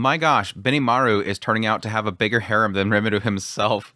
My gosh, Benimaru is turning out to have a bigger harem than Rimuru himself.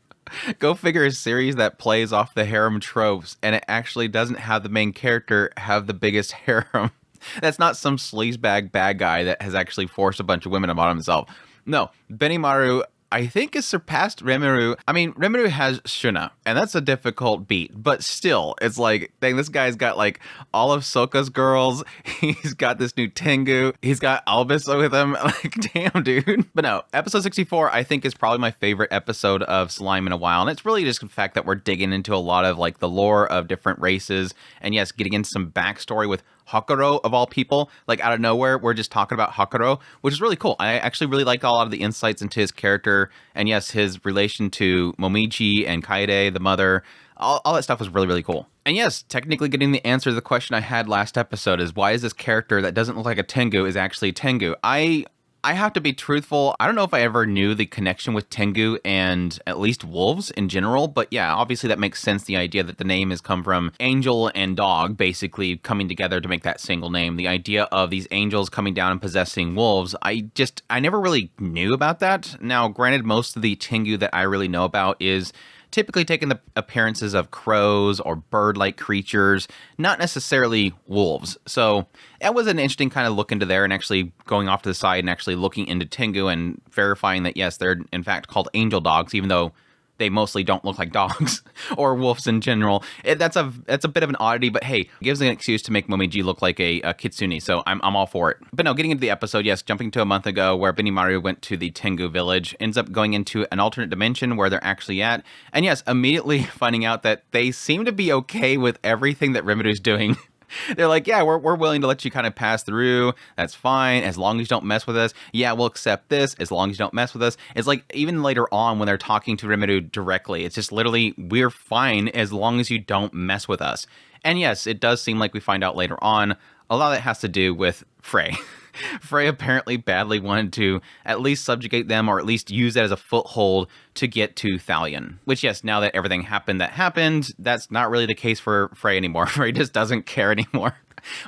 Go figure, a series that plays off the harem tropes, and it actually doesn't have the main character have the biggest harem. That's not some sleazebag bad guy that has actually forced a bunch of women upon himself. No, Benimaru, I think, has surpassed Rimuru. I mean, Rimuru has Shuna, and that's a difficult beat, but still, it's like, dang, this guy's got like all of Sokka's girls. He's got this new Tengu. He's got Albus with him. Like, damn, dude. But no, episode 64, I think, is probably my favorite episode of Slime in a while, and it's really just the fact that we're digging into a lot of like the lore of different races, and yes, getting into some backstory with Hakuro, of all people. Like, out of nowhere, we're just talking about Hakuro, which is really cool. I actually really liked a lot of the insights into his character, and yes, his relation to Momiji and Kaede, the mother. All that stuff was really, really cool. And yes, technically getting the answer to the question I had last episode is, why is this character that doesn't look like a Tengu is actually Tengu? I have to be truthful. I don't know if I ever knew the connection with Tengu and at least wolves in general, but yeah, obviously that makes sense. The idea that the name has come from angel and dog basically coming together to make that single name. The idea of these angels coming down and possessing wolves, I never really knew about that. Now, granted, most of the Tengu that I really know about is typically taking the appearances of crows or bird-like creatures, not necessarily wolves. So that was an interesting kind of look into there, and actually going off to the side and actually looking into Tengu and verifying that, yes, they're in fact called angel dogs, even though they mostly don't look like dogs or wolves in general. That's a bit of an oddity, but hey, it gives an excuse to make Momiji look like a kitsune, so I'm all for it. But no, getting into the episode, yes, jumping to a month ago where Benimaru went to the Tengu village, ends up going into an alternate dimension where they're actually at, and yes, immediately finding out that they seem to be okay with everything that Rimuru's doing. They're like, yeah, we're willing to let you kind of pass through. That's fine, as long as you don't mess with us. Yeah, we'll accept this, as long as you don't mess with us. It's like, even later on when they're talking to Rimuru directly, it's just literally, we're fine as long as you don't mess with us. And yes, it does seem like we find out later on, a lot of that has to do with Frey. Frey apparently badly wanted to at least subjugate them, or at least use that as a foothold to get to Thalion. Which, yes, now that everything happened that happened, that's not really the case for Frey anymore. Frey just doesn't care anymore.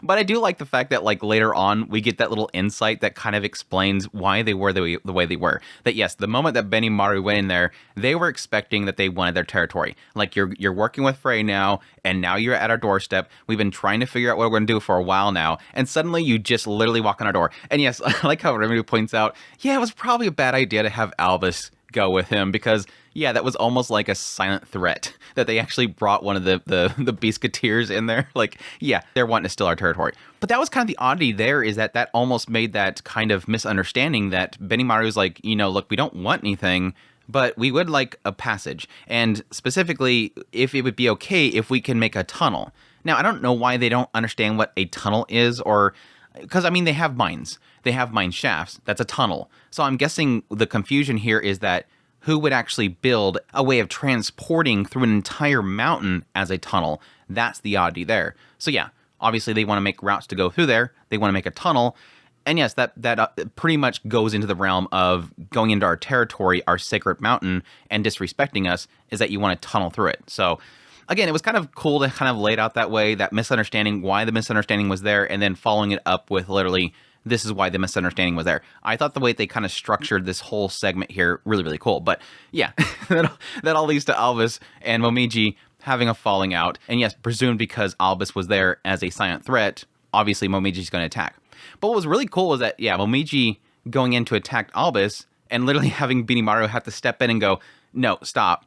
But I do like the fact that, like, later on, we get that little insight that kind of explains why they were the way they were. That, yes, the moment that Benimaru went in there, they were expecting that they wanted their territory. Like, you're working with Frey now, and now you're at our doorstep. We've been trying to figure out what we're going to do for a while now, and suddenly you just literally walk on our door. And yes, I like how Rimuru points out, yeah, it was probably a bad idea to have Albus go with him, because yeah, that was almost like a silent threat that they actually brought one of the Beastketeers in there. Like, yeah, they're wanting to steal our territory. But that was kind of the oddity there, is that almost made that kind of misunderstanding that Benimaru's like, you know, look, we don't want anything, but we would like a passage. And specifically, if it would be okay if we can make a tunnel. Now, I don't know why they don't understand what a tunnel is, or because, I mean, they have mines. They have mine shafts. That's a tunnel. So I'm guessing the confusion here is that who would actually build a way of transporting through an entire mountain as a tunnel? That's the oddity there. So yeah, obviously they want to make routes to go through there. They want to make a tunnel. And yes, that pretty much goes into the realm of going into our territory, our sacred mountain, and disrespecting us, is that you want to tunnel through it. So again, it was kind of cool to kind of lay it out that way, that misunderstanding, why the misunderstanding was there, and then following it up with literally, this is why the misunderstanding was there. I thought the way they kind of structured this whole segment here, really, really cool. But yeah, that all leads to Albus and Momiji having a falling out. And yes, presumed because Albus was there as a silent threat, obviously Momiji's going to attack. But what was really cool was that, yeah, Momiji going in to attack Albus and literally having Benimaru have to step in and go, no, stop.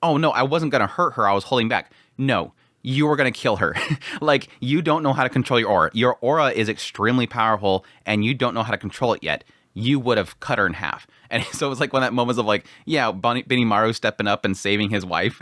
Oh, no, I wasn't going to hurt her. I was holding back. No, you were going to kill her. Like, you don't know how to control your aura. Your aura is extremely powerful, and you don't know how to control it yet. You would have cut her in half. And so it was like one of that moments of like, yeah, Benimaru stepping up and saving his wife.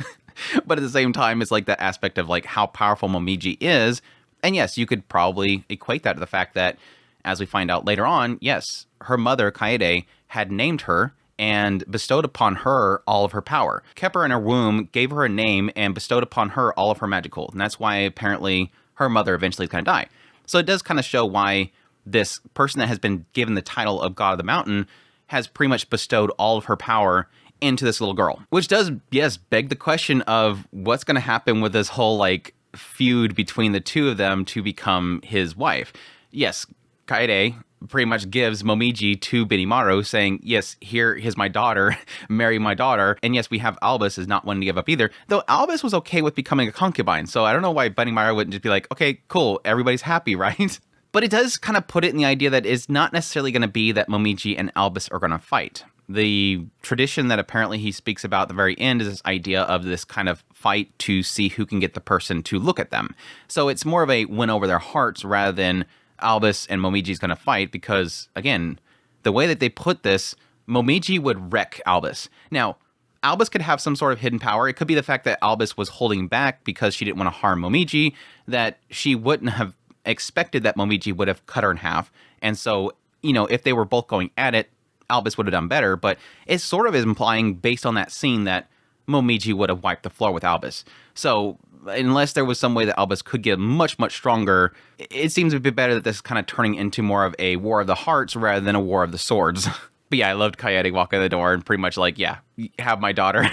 But at the same time, it's like that aspect of like how powerful Momiji is. And yes, you could probably equate that to the fact that, as we find out later on, yes, her mother, Kaede, had named her and bestowed upon her all of her power. Kept her in her womb, gave her a name, and bestowed upon her all of her magical. And that's why apparently her mother eventually kind of died. So it does kind of show why this person that has been given the title of God of the Mountain has pretty much bestowed all of her power into this little girl. Which does, yes, beg the question of what's going to happen with this whole, like, feud between the two of them to become his wife. Yes, Kaede pretty much gives Momiji to Benimaru, saying, yes, here is my daughter, marry my daughter. And yes, we have Albus is not wanting to give up either, though Albus was okay with becoming a concubine. So I don't know why Benimaru wouldn't just be like, okay, cool, everybody's happy, right? But it does kind of put it in the idea that it's not necessarily going to be that Momiji and Albus are going to fight. The tradition that apparently he speaks about at the very end is this idea of this kind of fight to see who can get the person to look at them. So it's more of a win over their hearts rather than Albus and Momiji's going to fight because, again, the way that they put this, Momiji would wreck Albus. Now, Albus could have some sort of hidden power. It could be the fact that Albus was holding back because she didn't want to harm Momiji, that she wouldn't have expected that Momiji would have cut her in half. And so, if they were both going at it, Albus would have done better. But it sort of is implying, based on that scene, that Momiji would have wiped the floor with Albus. So unless there was some way that Albus could get much, much stronger, it seems a bit better that this is kind of turning into more of a war of the hearts rather than a war of the swords. But yeah, I loved Kaede walking in the door and pretty much like, yeah, have my daughter.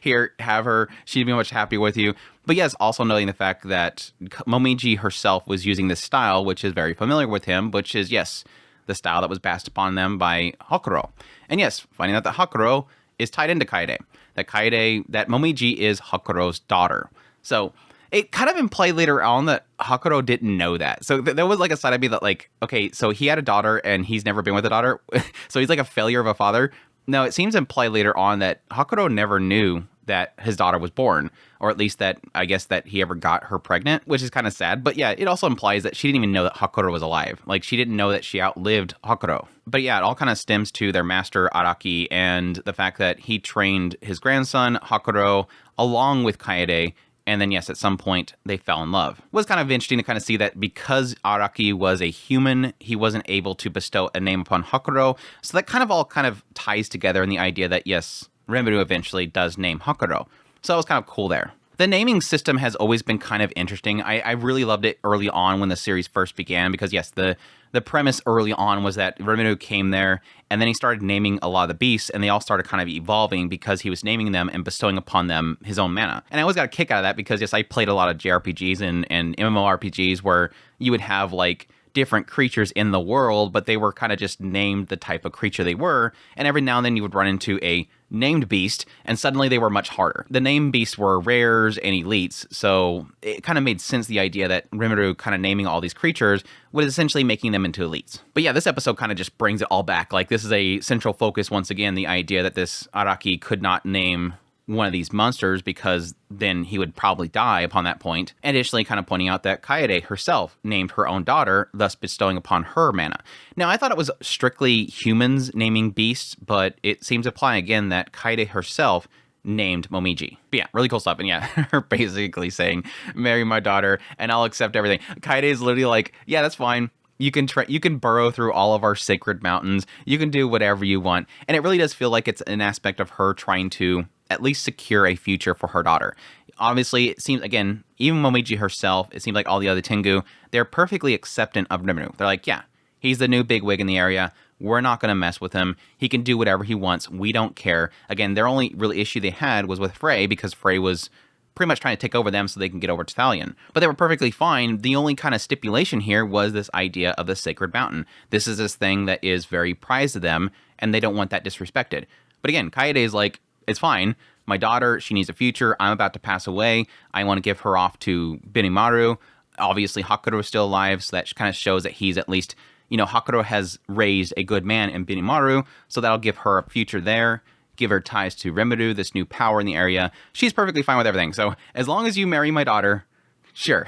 Here, have her. She'd be much happy with you. But yes, also noting the fact that Momiji herself was using this style, which is very familiar with him, which is, yes, the style that was passed upon them by Hakuro. And yes, finding out that Hakuro is tied into Kaede. That Momiji is Hakuro's daughter. So it kind of implied later on that Hakuro didn't know that. So there was like a side of me that like, okay, so he had a daughter and he's never been with a daughter. So he's like a failure of a father. No, it seems implied later on that Hakuro never knew that his daughter was born, or at least that I guess that he ever got her pregnant, which is kind of sad. But yeah, it also implies that she didn't even know that Hakuro was alive. Like she didn't know that she outlived Hakuro. But yeah, it all kind of stems to their master Araki and the fact that he trained his grandson Hakuro along with Kaede. And then, yes, at some point, they fell in love. It was kind of interesting to kind of see that because Araki was a human, he wasn't able to bestow a name upon Hakuro. So that kind of ties together in the idea that, yes, Rimuru eventually does name Hakuro. So that was kind of cool there. The naming system has always been kind of interesting. I really loved it early on when the series first began because, yes, the premise early on was that Rimuru came there and then he started naming a lot of the beasts and they all started kind of evolving because he was naming them and bestowing upon them his own mana. And I always got a kick out of that because, yes, I played a lot of JRPGs and MMORPGs where you would have like different creatures in the world, but they were kind of just named the type of creature they were. And every now and then you would run into a named beast, and suddenly they were much harder. The named beasts were rares and elites, so it kind of made sense, the idea that Rimuru kind of naming all these creatures was essentially making them into elites. But yeah, this episode kind of just brings it all back. Like, this is a central focus once again, the idea that this Araki could not name one of these monsters because then he would probably die upon that point. Additionally, kind of pointing out that Kaede herself named her own daughter, thus bestowing upon her mana. Now, I thought it was strictly humans naming beasts, but it seems to apply again that Kaede herself named Momiji. But yeah, really cool stuff. And yeah, her basically saying, marry my daughter and I'll accept everything. Kaede is literally like, yeah, that's fine. You can burrow through all of our sacred mountains. You can do whatever you want. And it really does feel like it's an aspect of her trying to at least secure a future for her daughter. Obviously, it seems, again, even Momiji herself, it seems like all the other Tengu, they're perfectly acceptant of Rimuru. They're like, yeah, he's the new bigwig in the area. We're not going to mess with him. He can do whatever he wants. We don't care. Again, their only real issue they had was with Frey, because Frey was pretty much trying to take over them so they can get over to Thalion. But they were perfectly fine. The only kind of stipulation here was this idea of the Sacred Mountain. This is this thing that is very prized to them, and they don't want that disrespected. But again, Kaede is like, it's fine. My daughter, she needs a future. I'm about to pass away. I want to give her off to Benimaru. Obviously, Hakuro is still alive, so that kind of shows that he's at least, Hakuro has raised a good man in Benimaru, so that'll give her a future there. Give her ties to Rimuru, this new power in the area. She's perfectly fine with everything. So as long as you marry my daughter, sure.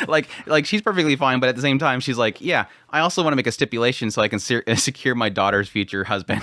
like she's perfectly fine, but at the same time, she's like, yeah, I also want to make a stipulation so I can secure my daughter's future husband.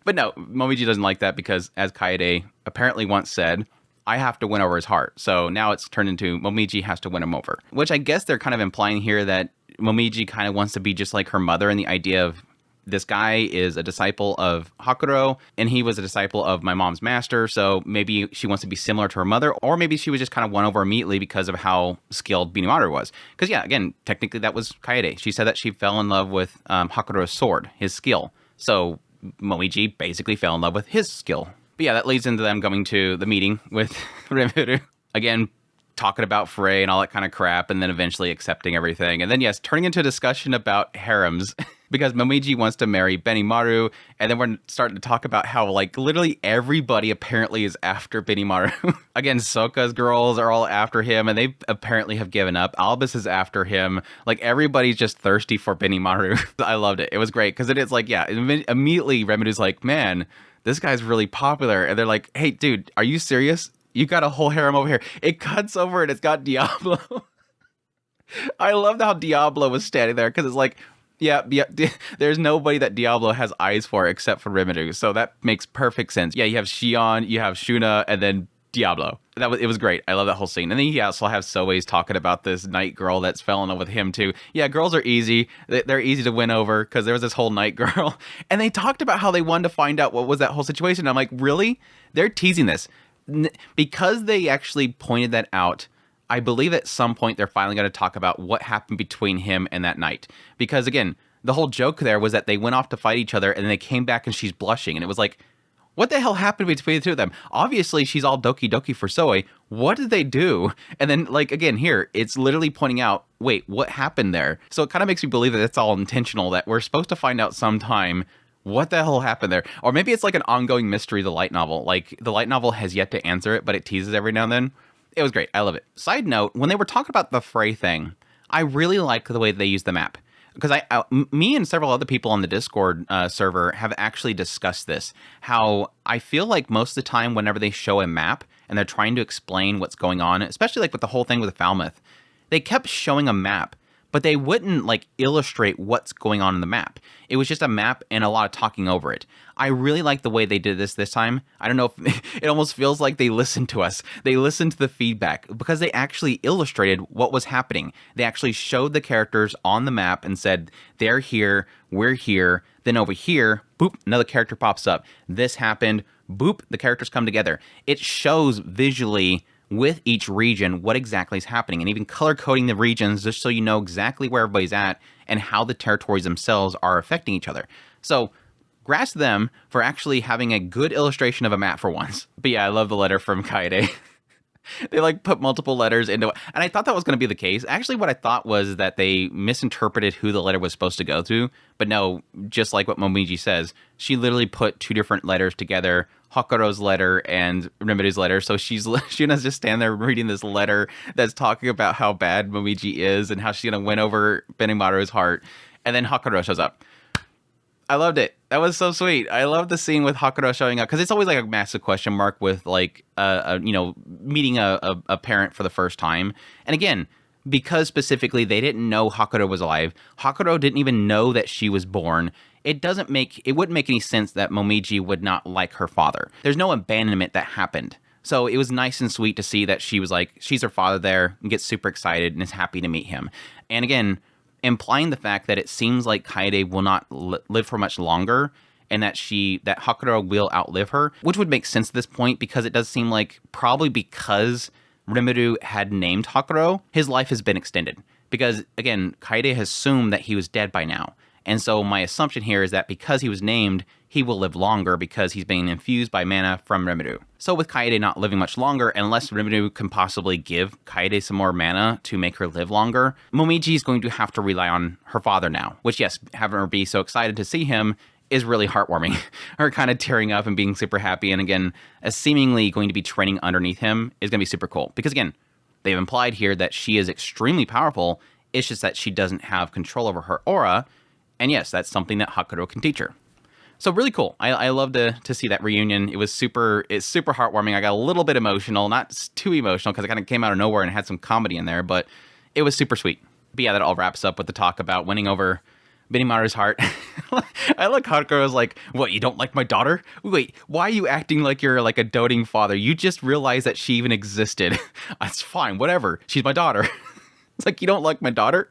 But no, Momiji doesn't like that because, as Kaede apparently once said, I have to win over his heart. So now it's turned into Momiji has to win him over. Which I guess they're kind of implying here that Momiji kind of wants to be just like her mother, and the idea of this guy is a disciple of Hakuro, and he was a disciple of my mom's master, so maybe she wants to be similar to her mother, or maybe she was just kind of won over immediately because of how skilled Benimaru was. Because yeah, again, technically that was Kaede. She said that she fell in love with Hakuro's sword, his skill. So Momiji basically fell in love with his skill. But yeah, that leads into them going to the meeting with Rimuru. Again, talking about Frey and all that kind of crap, and then eventually accepting everything. And then, yes, turning into a discussion about harems. because Momiji wants to marry Benimaru, and then we're starting to talk about how, like, literally everybody apparently is after Benimaru. Again, Sokka's girls are all after him, and they apparently have given up. Albus is after him. Like, everybody's just thirsty for Benimaru. I loved it. It was great, because it is like, yeah, immediately Remedu's like, man, this guy's really popular. And they're like, hey, dude, are you serious? You got a whole harem over here. It cuts over and it's got Diablo. I loved how Diablo was standing there, because it's like, yeah, there's nobody that Diablo has eyes for except for Rimuru, so that makes perfect sense. Yeah, you have Shion, you have Shuna, and then Diablo. It was great. I love that whole scene. And then you also have Soei's talking about this night girl that's fell in love with him too. Yeah, girls are easy. They're easy to win over, because there was this whole night girl, and they talked about how they wanted to find out what was that whole situation. I'm like, really? They're teasing this because they actually pointed that out. I believe at some point they're finally going to talk about what happened between him and that night. Because again, the whole joke there was that they went off to fight each other and they came back and she's blushing. And it was like, what the hell happened between the two of them? Obviously, she's all doki doki for Soei. What did they do? And then, like, again, here, it's literally pointing out, wait, what happened there? So it kind of makes me believe that it's all intentional, that we're supposed to find out sometime what the hell happened there. Or maybe it's like an ongoing mystery, the light novel. Like, the light novel has yet to answer it, but it teases every now and then. It was great. I love it. Side note, when they were talking about the Frey thing, I really like the way they used the map. Because me and several other people on the Discord server have actually discussed this. How I feel like most of the time whenever they show a map and they're trying to explain what's going on, especially like with the whole thing with Falmouth, they kept showing a map, but they wouldn't like illustrate what's going on in the map. It was just a map and a lot of talking over it. I really like the way they did this time. I don't know if it almost feels like they listened to us. They listened to the feedback, because they actually illustrated what was happening. They actually showed the characters on the map and said, they're here, we're here, then over here, boop, another character pops up. This happened, boop, the characters come together. It shows visually with each region what exactly is happening, and even color coding the regions just so you know exactly where everybody's at and how the territories themselves are affecting each other. So congrats to them for actually having a good illustration of a map for once. But yeah, I love the letter from Kaede. They like put multiple letters into it, and I thought that was going to be the case. Actually, what I thought was that they misinterpreted who the letter was supposed to go to, but no, just like what Momiji says, she literally put two different letters together, Hakuro's letter and Rimuru's letter. So Shuna's just standing there reading this letter that's talking about how bad Momiji is and how she's going to win over Benimaru's heart, and then Hakuro shows up. I loved it. That was so sweet. I love the scene with Hakuro showing up, because it's always like a massive question mark with like meeting a parent for the first time. And again, because specifically they didn't know Hakuro was alive, Hakuro didn't even know that she was born. It wouldn't make any sense that Momiji would not like her father. There's no abandonment that happened. So it was nice and sweet to see that she was like, she's her father there, and gets super excited and is happy to meet him. And again, implying the fact that it seems like Kaede will not live for much longer, and that Hakuro will outlive her, which would make sense at this point, because it does seem like probably because Rimuru had named Hakuro, his life has been extended. Because again, Kaede has assumed that he was dead by now. And so my assumption here is that because he was named, he will live longer because he's being infused by mana from Rimuru. So with Kaede not living much longer, unless Rimuru can possibly give Kaede some more mana to make her live longer, Momiji is going to have to rely on her father now. Which, yes, having her be so excited to see him is really heartwarming. Her kind of tearing up and being super happy, and again, seemingly going to be training underneath him is going to be super cool. Because again, they've implied here that she is extremely powerful, it's just that she doesn't have control over her aura, and yes, that's something that Hakuro can teach her. So really cool. I love to see that reunion. It's super heartwarming. I got a little bit emotional, not too emotional, because it kind of came out of nowhere and had some comedy in there, but it was super sweet. But yeah, that all wraps up with the talk about winning over Benimaru's heart. I like Hakuro's like, what, you don't like my daughter? Wait, why are you acting like you're like a doting father? You just realized that she even existed. That's fine, whatever. She's my daughter. It's like, you don't like my daughter?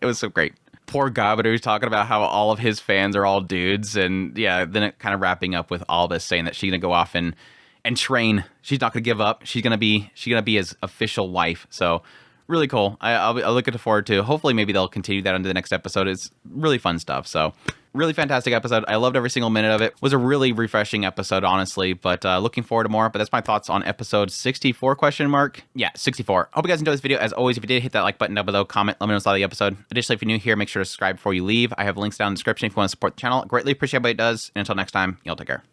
It was so great. Poor Gabiru's talking about how all of his fans are all dudes, and yeah, then it kind of wrapping up with Albus saying that she's gonna go off and train. She's not gonna give up. She's gonna be his official wife. So really cool. I'll look forward to. Hopefully, maybe they'll continue that into the next episode. It's really fun stuff. So, really fantastic episode. I loved every single minute of it. Was a really refreshing episode, honestly. But looking forward to more. But that's my thoughts on episode 64? Yeah, 64. Hope you guys enjoyed this video. As always, if you did, hit that like button down below. Comment. Let me know what's on the episode. Additionally, if you're new here, make sure to subscribe before you leave. I have links down in the description if you want to support the channel. Greatly appreciate everybody does. And until next time, y'all take care.